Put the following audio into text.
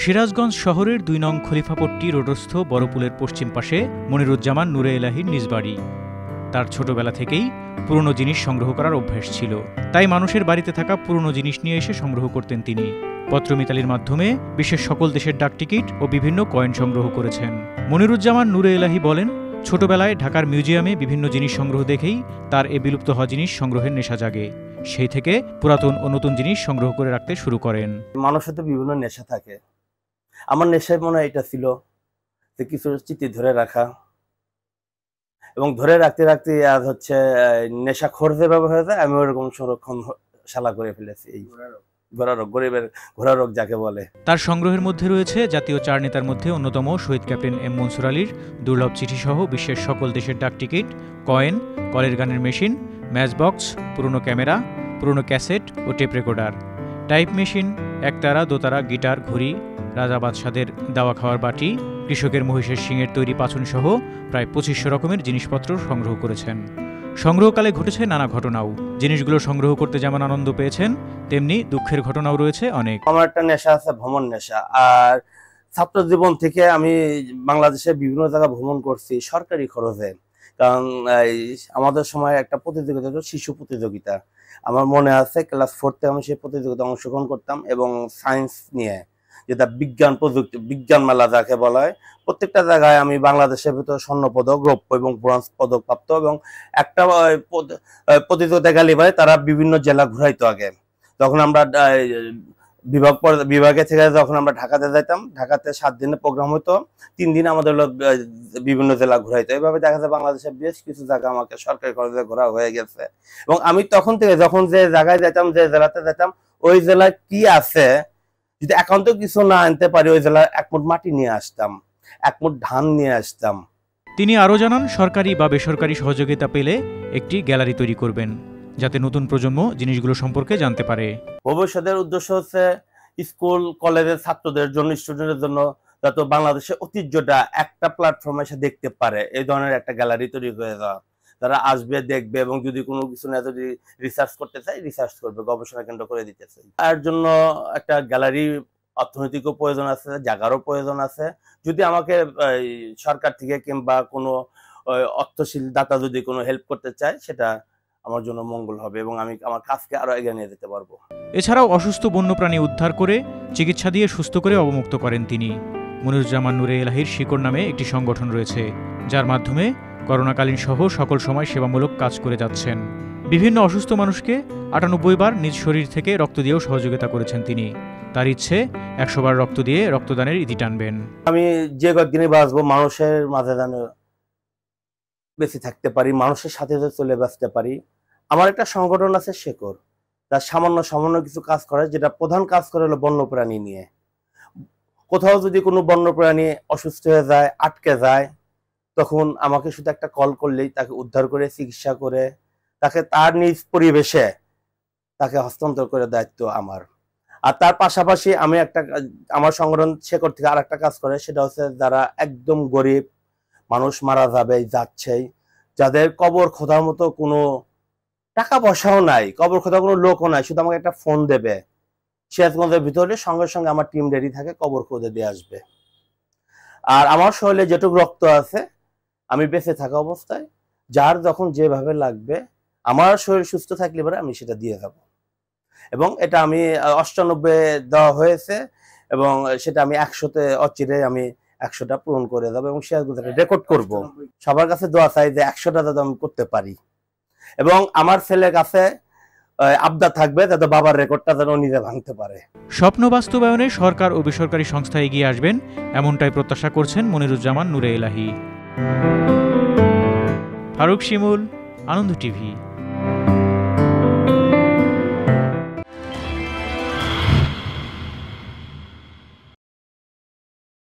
সিরাজগঞ্জ শহরের ২ নং খলিফাপট্টি রোডস্থ বড়পুলের পশ্চিম পাশে মনিরুজ্জামান নূরে এলাহীর নিজ বাড়ি। তার ছোটবেলা থেকেই পুরনো জিনিস সংগ্রহ করার অভ্যাস ছিল, তাই মানুষের বাড়িতে থাকা পুরনো জিনিস নিয়ে এসে সংগ্রহ করতেন তিনি। পত্রমিতালির মাধ্যমে বিশ্বের সকল দেশের ডাকটিকিট ও বিভিন্ন কয়েন সংগ্রহ করেছেন। মনিরুজ্জামান নূরে এলাহী বলেন, ছোটবেলায় ঢাকার মিউজিয়ামে বিভিন্ন জিনিস সংগ্রহ দেখেই তার এ বিলুপ্ত হওয়া জিনিস সংগ্রহের নেশা জাগে। সেই থেকে পুরাতন ও নতুন জিনিস সংগ্রহ করে রাখতে শুরু করেন। মানুষের তো বিভিন্ন নেশা থাকে, আমার নেশায় মনে হয় এটা ছিল যে কিছু স্মৃতি ধরে রাখা, এবং ধরে রাখতে রাখতে আর হচ্ছে নেশাখোর যেভাবে হয়ে যায়, আমি ওরকম সংরক্ষণশালা করে ফেলেছি। এই গরিবের ঘোড়া রোগ যাকে বলে। তার সংগ্রহের মধ্যে রয়েছে জাতীয় ৪ নেতার মধ্যে অন্যতম শহীদ ক্যাপ্টেন এম মনসুর আলীর দুর্লভ চিঠি সহ বিশ্বের সকল দেশের ডাকটিকিট, কয়েন, কলের গানের মেশিন, ম্যাচবক্স, পুরনো ক্যামেরা, পুরনো ক্যাসেট ও টেপ রেকর্ডার, টাইপ মেশিন, একতারা, দোতারা, গিটার, ঘড়ি, রাজা বাদশাদের দাওয়া খাওয়ার বাটি, কৃষকের মহিষের শিংয়ের তৈরি পাছন সহ প্রায় ২৫০০ রকমের জিনিসপত্র সংগ্রহ করেছেন। সংগ্রহকালে ঘটেছে নানা ঘটনাও। জিনিসগুলো সংগ্রহ করতে যেমন আনন্দ পেয়েছেন, তেমনি দুঃখের ঘটনাও রয়েছে অনেক। আমার একটা নেশা আছে ভ্রমণ নেশা, আর ছাত্র জীবন থেকে আমি বাংলাদেশের বিভিন্ন জায়গা ভ্রমণ করছি সরকারি খরচে। কারণ আমাদের সময় একটা প্রতিযোগিতা হতো, শিশু প্রতিযোগিতা। আমার মনে আছে ক্লাস 4-তে আমি সেই প্রতিযোগিতায় অংশগ্রহণ করতাম, এবং সায়েন্স নিয়ে, যেটা বিজ্ঞান প্রযুক্তি বিজ্ঞান মেলা যাকে বলা হয়। প্রত্যেকটা জায়গায় আমি বাংলাদেশের ভিতরে স্বর্ণপদক, রৌপ্য এবং ব্রোঞ্জ পদক প্রাপ্ত, এবং একটা প্রতিযোগিতা গেলে ভাই তারা বিভিন্ন জেলা ঘুরাইতো আগে। তখন আমরা বিভাগে থেকে যখন আমরা ঢাকাতে যাইতাম, ঢাকাতে 7 দিনের প্রোগ্রাম হতো, 3 দিন আমাদের বিভিন্ন জেলা ঘুরাইতো। এইভাবে দেখা যায় বাংলাদেশের বেশ কিছু জায়গা আমাকে সরকারি খরচে ঘোরা হয়ে গেছে। এবং আমি তখন থেকে যখন যে জায়গায় যেতাম, যে জেলাতে যেতাম, ওই জেলায় কি আছে যদি একান্ত কিছু না আনতে পারি, ওই জেলার 1 মুঠ মাটি নিয়ে আসতাম, 1 মুঠ ধান নিয়ে আসতাম। তিনি আরও জানান, সরকারি বা বেসরকারি সহযোগিতা পেলে একটি গ্যালারি তৈরি করবেন, যাতে নতুন প্রজন্ম জিনিসগুলো সম্পর্কে জানতে পারে। ভবিষ্যতের উদ্দেশ্য হচ্ছে স্কুল কলেজের ছাত্রদের জন্য, স্টুডেন্টের জন্য, যাতে বাংলাদেশের ঐতিহ্যটা একটা প্ল্যাটফর্মে এসে দেখতে পারে, এই ধরনের একটা গ্যালারি তৈরি করে দেওয়া। তারা আসবে, দেখবে, এবং যদি কোনো কিছু না যদি রিসার্চ করতে চাই, রিসার্চ করবে, গবেষণা কেন্দ্র করে দিতে চাই। তার জন্য একটা গ্যালারি অর্থনৈতিকও প্রয়োজন আছে, জায়গারও প্রয়োজন আছে। যদি আমাকে সরকার থেকে কিংবা কোনো অর্থশীল দাতা যদি কোনো হেল্প করতে চায়, সেটা আমার জন্য মঙ্গল হবে, এবং আমি আমার কাজকে আরো এগিয়ে নিয়ে যেতে পারবো। এছাড়াও অসুস্থ বন্যপ্রাণী উদ্ধার করে চিকিৎসা দিয়ে সুস্থ করে অবমুক্ত করেন তিনি। মনিরুজ্জামান নূরে এলাহীর শিকড় নামে একটি সংগঠন রয়েছে, যার মাধ্যমে করোনাকালীন সহ সকল সময় সেবামূলক কাজ করে যাচ্ছেন। বিভিন্ন অসুস্থ মানুষকে ৯৮ বার নিজ শরীর থেকে রক্ত দিয়েও সহযোগিতা করেছেন তিনি। তার ইচ্ছে ১০০ বার রক্ত দিয়ে রক্তদানের ইতি টানবেন। আমি যে কয়েকদিনই বাঁচবো, মানুষের মাঝে যেন বেঁচে থাকতে পারি, মানুষের সাথে চলে বাঁচতে পারি। আমার একটা সংগঠন আছে শেকড়, তার সামান্য কিছু কাজ করে, যেটা প্রধান কাজ করে হলো বন্যপ্রাণী নিয়ে। কোথাও যদি কোনো বন্যপ্রাণী অসুস্থ হয়ে যায়, আটকে যায়, তখন আমাকে শুধু একটা কল করলেই তাকে উদ্ধার করে চিকিৎসা করে তাকে তার নিজ পরিবেশে তাকে হস্তান্তর করে দায়িত্ব আমার। আর তার পাশাপাশি আমি আমার সংগঠন শেকড় থেকে আর একটা কাজ করে, সেটা হচ্ছে যারা একদম গরিব মানুষ মারা যাবে যাচ্ছেই, যাদের কবর খোদার মতো কোনো টাকা পয়সাও নাই, কবর খোদার কোনো লোকও নাই, শুধু আমাকে একটা ফোন দেবে, সিরাজগঞ্জের ভিতরে সঙ্গে সঙ্গে আমার টিম রেডি থাকে, কবর খুঁজে দিয়ে আসবে। আর আমার শরীরে যেটুকু রক্ত আছে, আমি বেঁচে থাকা অবস্থায় যার যখন যেভাবে লাগবে, আমার শরীর সুস্থ থাকলে পরে আমি সেটা দিয়ে যাব। এবং এটা আমি ৯৮ দেওয়া হয়েছে, এবং সেটা আমি ১০০-তে অচিরে আমি ১০০টা পূরণ করে যাবো, এবং সিরাজগঞ্জে রেকর্ড করব। সবার কাছে দোয়া চাই যে ১০০টা যাতে আমি করতে পারি, এবং আমার ছেলের কাছে আবদার থাকবে যাতে বাবার রেকর্ডটা যেন নিজে ভাঙতে পারে। স্বপ্ন বাস্তবায়নে সরকার ও বেসরকারি সংস্থা এগিয়ে আসবেন, এমনটাই প্রত্যাশা করছেন মনিরুজ্জামান নূরে এলাহী। ফারুক শিমুল, আনন্দ টিভি।